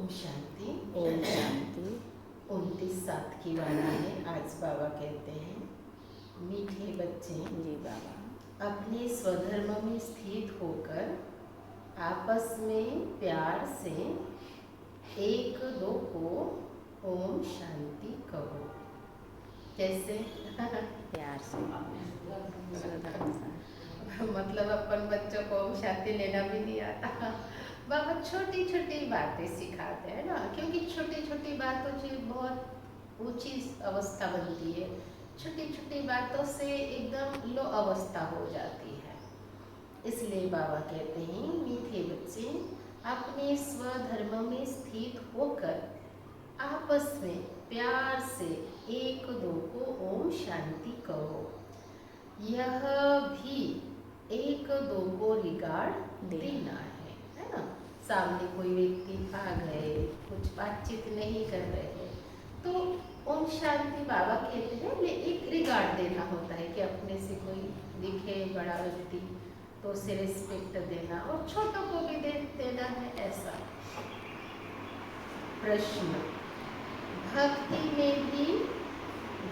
ओम शांति। ओम शांति। 29/7 की वाणी है। आज बाबा कहते हैं, मीठे बच्चे जी बाबा, अपने स्वधर्म में स्थित होकर आपस में प्यार से एक दो को ओम शांति कहो। कैसे? प्यार से स्वधर्म से। मतलब अपन बच्चों को ओम शांति लेना भी नहीं आता। बाबा छोटी छोटी बातें सिखाते हैं ना, क्योंकि छोटी छोटी बातों से बहुत ऊंची अवस्था बनती है। छोटी छोटी बातों से एकदम लो अवस्था हो जाती है। इसलिए बाबा कहते हैं, मीठे बच्चे अपने स्वधर्म में स्थित होकर आपस में प्यार से एक दो को ओम शांति कहो। यह भी एक दो को रिगार्ड देना है ना। सामने कोई व्यक्ति आ गए, कुछ बातचीत नहीं कर रहे, तो ओम शांति बाबा कहते हैं एक रिगार्ड देना होता है कि अपने से कोई दिखे बड़ा व्यक्ति तो उसे रिस्पेक्ट देना, और छोटों को भी देना है। ऐसा प्रश्न, भक्ति में भी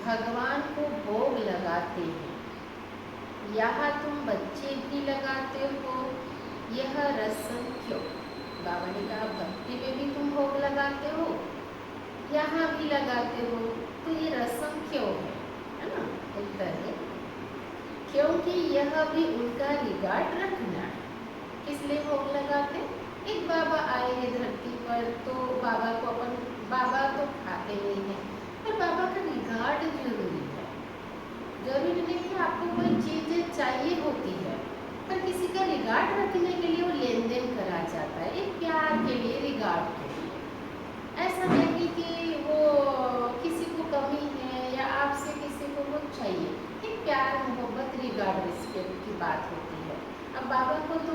भगवान को भोग लगाते हैं, यहाँ तुम बच्चे भी लगाते हो, यह रस्म क्यों? बाबा ने कहा, भक्ति में भी तुम भोग लगाते हो, यहाँ भी लगाते हो, तो ये रस्म क्यों है ना? उत्तर है, क्योंकि यह भी उनका रिगार्ड रखना है। किस लिए भोग लगाते? एक बाबा आए हैं धरती पर, तो बाबा को बाबा तो खाते नहीं हैं, पर बाबा का रिगार्ड जरूरी है। जरूरी नहीं कि आपको कोई चीज़ चाहिए होती है, पर किसी का रिगार्ड रखने के लिए वो लेन देन करा जाता है, एक प्यार के लिए, रिगार्ड के लिए। ऐसा नहीं कि वो किसी को कमी है या आपसे किसी को कुछ चाहिए, एक प्यार मोहब्बत रिगार्ड रिस्पेक्ट की बात होती है। अब बाबा को तो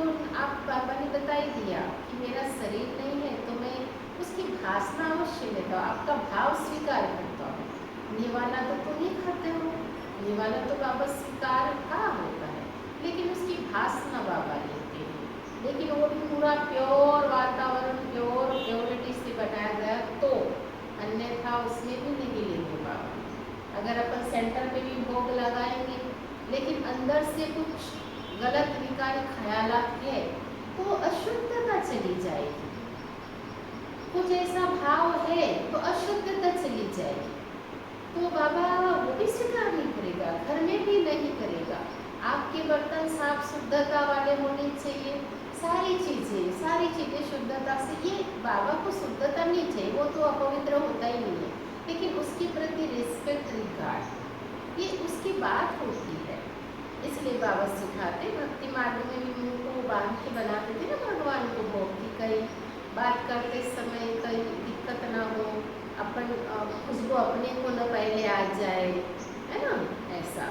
बाबा ने बता ही दिया कि मेरा शरीर नहीं है, तो मैं उसकी भाषा अवश्य लेता हूँ, आपका भाव स्वीकार करता हूँ। निवाला तो तुम ही खाते हो, निवाला तो बाबा स्वीकार कहाँ होता है, लेकिन उसकी भाषा बाबा लेते हैं। लेकिन वो भी पूरा प्योर वातावरण, प्योरिटी से बनाया गया, तो अन्यथा उसमें भी नहीं लेंगे बाबा। अगर अपन सेंटर पे भी भोग लगाएंगे, लेकिन अंदर से कुछ गलत विकारी ख्यालात है, तो अशुद्धता चली जाएगी। कुछ ऐसा भाव है तो अशुद्धता चली जाएगी, तो बाबा वो भी स्वीकार नहीं करेगा, घर में भी नहीं करेगा। आपके बर्तन साफ शुद्धता वाले होने चाहिए, सारी चीज़ें शुद्धता से। ये बाबा को शुद्धता नहीं चाहिए, वो तो अपवित्र होता ही नहीं है, लेकिन उसके प्रति रिस्पेक्ट, रिगार्ड, ये उसकी बात होती है। इसलिए बाबा सिखाते, भक्ति मार्ग में भी मुँह को बांध के बनाते थे ना भगवान को भोग की। कहीं बात करते समय कहीं दिक्कत ना हो, अपन खुशबू अपने को न पहले आ जाए, है ना, ऐसा।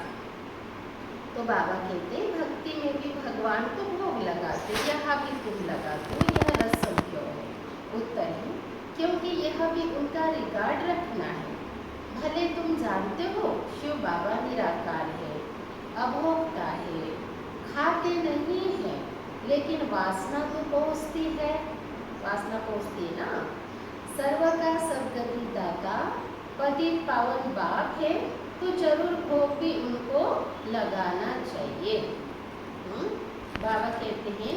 तो बाबा कहते, भक्ति में भी भगवान को भोग लगाते, यहाँ भी तुम लगाते हो, यह रस्म क्यों है? उत्तर है, क्योंकि यह भी उनका रिगार्ड रखना है। भले तुम जानते हो शिव बाबा निराकार है, अभोक्ता है, खाते नहीं है, लेकिन वासना तो पहुँचती है, वासना पहुँचती है ना। सर्व का सदगति दाता पतित पावन बाप है, तो जरूर भोग भी उनको लगाना चाहिए। बाबा कहते हैं,